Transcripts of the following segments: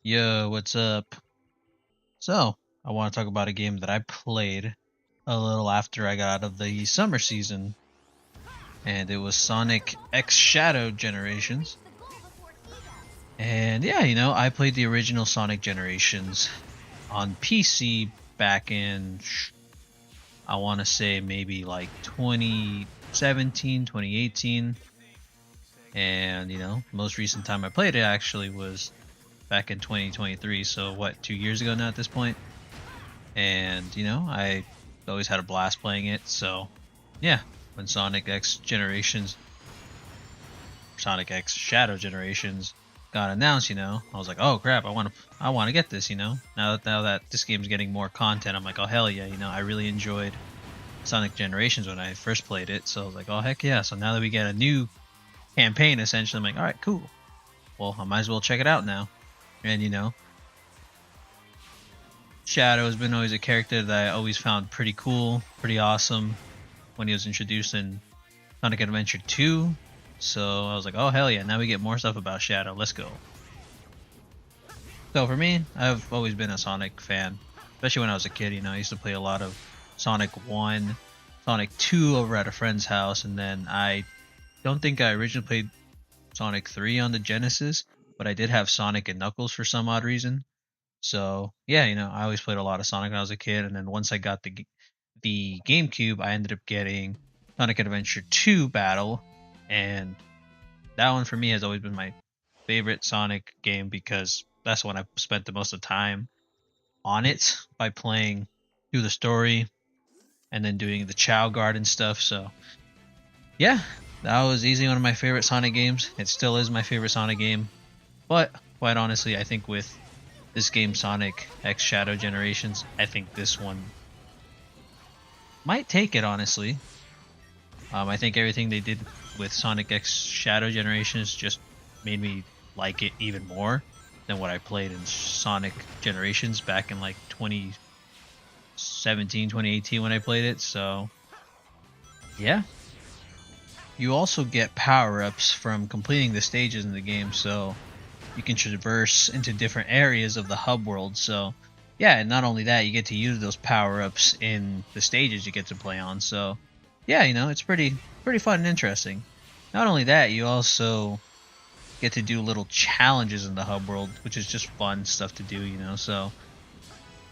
Yo, what's up? So, I want to talk about a game that I played a little after I got out of the summer season, and it was Sonic X Shadow Generations. And yeah, I played the original Sonic Generations on PC back in, I want to say maybe like 2017, 2018. And, most recent time I played it actually was back in 2023. So, what, 2 years ago now at this point? And I always had a blast playing it. So yeah, when Sonic X Shadow Generations got announced, I was like, oh crap, I want to get this. Now that this game's getting more content, I'm like, oh hell yeah, I really enjoyed Sonic Generations when I first played it. So I was like, oh heck yeah. So now that we get a new campaign, essentially, I'm like, all right, cool. Well, I might as well check it out now. And Shadow has been always a character that I always found pretty cool, pretty awesome when he was introduced in Sonic Adventure 2. So I was like, oh hell yeah, now we get more stuff about Shadow. Let's go. So for me, I've always been a Sonic fan, especially when I was a kid. I used to play a lot of Sonic 1, Sonic 2 over at a friend's house, and then I don't think I originally played Sonic 3 on the Genesis, but I did have Sonic and Knuckles for some odd reason. So yeah, I always played a lot of Sonic when I was a kid, and then once I got the GameCube, I ended up getting Sonic Adventure 2 Battle, and that one for me has always been my favorite Sonic game because that's when I spent the most of the time on it by playing through the story and then doing the Chow Garden stuff. So yeah, that was easily one of my favorite Sonic games. It still is my favorite Sonic game, but quite honestly, I think with this game, Sonic X Shadow Generations, I think this one might take it, honestly. I think everything they did with Sonic X Shadow Generations just made me like it even more than what I played in Sonic Generations back in like 2017, 2018 when I played it. So, yeah. You also get power ups from completing the stages in the game, so you can traverse into different areas of the hub world. So, yeah, and not only that, you get to use those power ups in the stages you get to play on. So, yeah, it's pretty fun and interesting. Not only that, you also get to do little challenges in the hub world, which is just fun stuff to do. So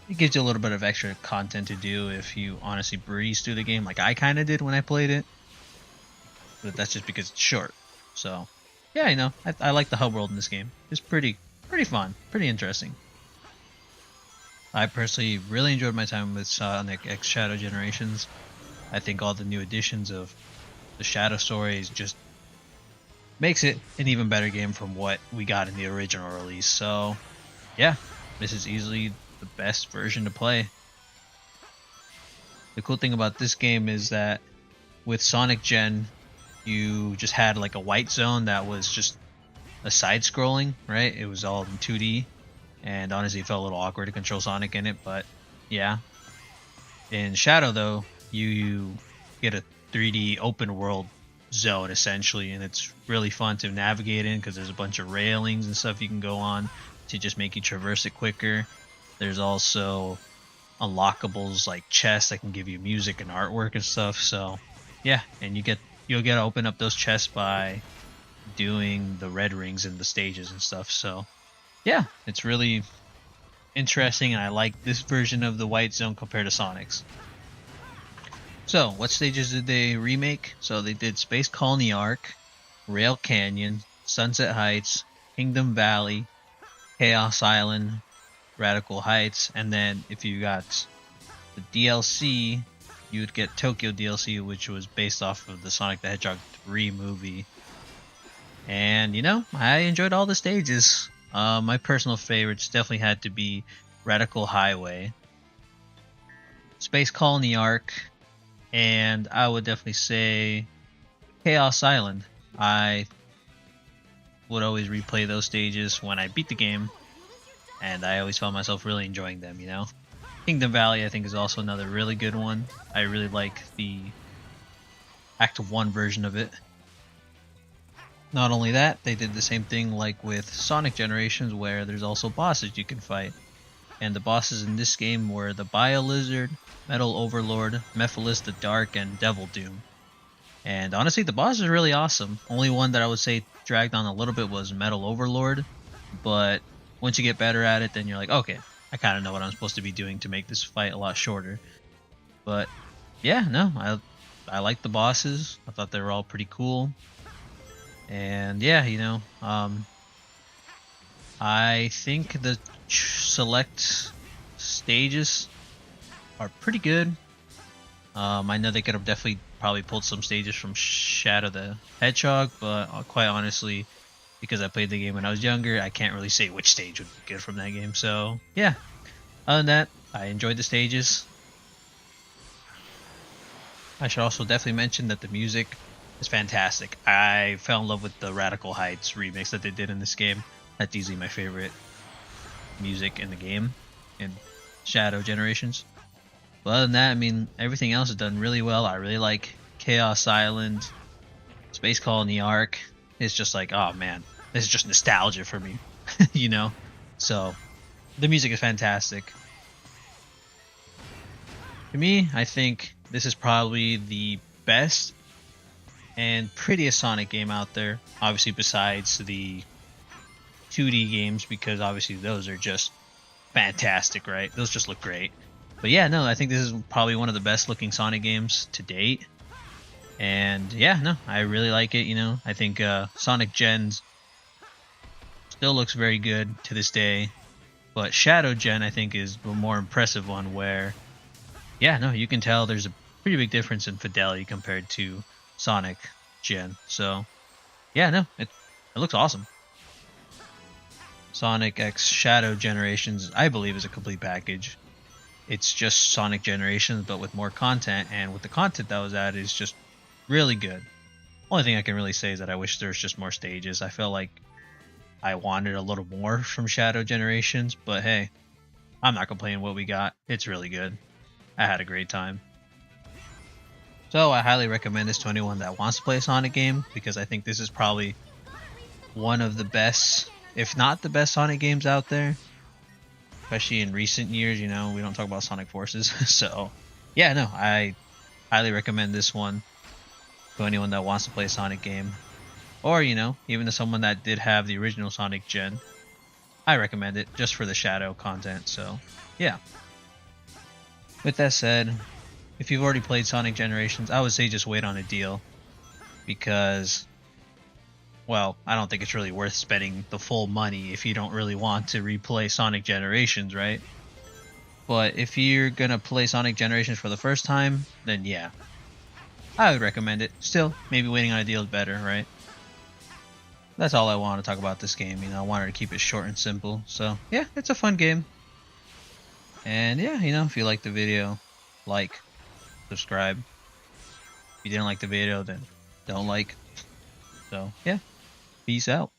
it gives you a little bit of extra content to do if you honestly breeze through the game, like I kind of did when I played it. But that's just because it's short. So yeah, I like the hub world in this game. It's pretty fun, pretty interesting. I personally really enjoyed my time with Sonic X Shadow Generations. I think all the new additions of the Shadow stories just makes it an even better game from what we got in the original release. So, yeah, this is easily the best version to play. The cool thing about this game is that with Sonic Gen, you just had like a white zone that was just a side scrolling, right? It was all in 2D, and honestly, it felt a little awkward to control Sonic in it, but yeah. In Shadow, though, you get a 3D open world zone essentially, and it's really fun to navigate in because there's a bunch of railings and stuff you can go on to just make you traverse it quicker. There's also unlockables like chests that can give you music and artwork and stuff. So yeah, and you'll get to open up those chests by doing the red rings in the stages and stuff. So yeah, it's really interesting, and I like this version of the white zone compared to Sonic's. So, what stages did they remake? So they did Space Colony Arc, Rail Canyon, Sunset Heights, Kingdom Valley, Chaos Island, Radical Heights, and then if you got the DLC, you would get Tokyo DLC, which was based off of the Sonic the Hedgehog 3 movie. And I enjoyed all the stages. My personal favorites definitely had to be Radical Highway, Space Colony Arc, and I would definitely say Chaos Island. I would always replay those stages when I beat the game, and I always found myself really enjoying them. Kingdom Valley, I think, is also another really good one. I really like the Act 1 version of it. Not only that, they did the same thing like with Sonic Generations, where there's also bosses you can fight. And the bosses in this game were the Bio Lizard, Metal Overlord, Mephiles the Dark, and Devil Doom. And honestly, the boss is really awesome. Only one that I would say dragged on a little bit was Metal Overlord, but once you get better at it, then you're like, okay, I kind of know what I'm supposed to be doing to make this fight a lot shorter. But yeah, no, I like the bosses. I thought they were all pretty cool. And yeah, I think the select stages are pretty good. I know they could have definitely probably pulled some stages from Shadow the Hedgehog, but quite honestly, because I played the game when I was younger, I can't really say which stage would be good from that game. So yeah, other than that, I enjoyed the stages. I should also definitely mention that the music is fantastic. I fell in love with the Radical Heights remix that they did in this game. That's easily my favorite music in the game in Shadow Generations. But other than that, I mean, everything else is done really well. I really like Chaos Island, Space Colony Arc. It's just like, oh man, this is just nostalgia for me, you know? So, the music is fantastic. To me, I think this is probably the best and prettiest Sonic game out there. Obviously, besides the 2D games, because obviously those are just fantastic, right? Those just look great. But yeah, no, I think this is probably one of the best looking Sonic games to date. And yeah, no, I really like it. I think Sonic Gens still looks very good to this day. But Shadow Gen, I think, is a more impressive one where, yeah, no, you can tell there's a pretty big difference in fidelity compared to Sonic Gen. So yeah, no, it looks awesome. Sonic X Shadow Generations, I believe, is a complete package. It's just Sonic Generations, but with more content, and with the content that was added, is just really good. Only thing I can really say is that I wish there's just more stages. I feel like I wanted a little more from Shadow Generations, but hey, I'm not complaining what we got. It's really good. I had a great time. So I highly recommend this to anyone that wants to play a Sonic game, because I think this is probably one of the best, if not the best Sonic games out there. Especially in recent years, we don't talk about Sonic Forces. So yeah, no, I highly recommend this one to anyone that wants to play a Sonic game. Or, even to someone that did have the original Sonic Gen. I recommend it just for the Shadow content. So yeah. With that said, if you've already played Sonic Generations, I would say just wait on a deal. Because, well, I don't think it's really worth spending the full money if you don't really want to replay Sonic Generations, right? But if you're gonna play Sonic Generations for the first time, then yeah, I would recommend it. Still, maybe waiting on a deal is better, right? That's all I want to talk about this game. I wanted to keep it short and simple. So yeah, it's a fun game. And yeah, if you like the video, like, subscribe. If you didn't like the video, then don't like. So yeah, peace out.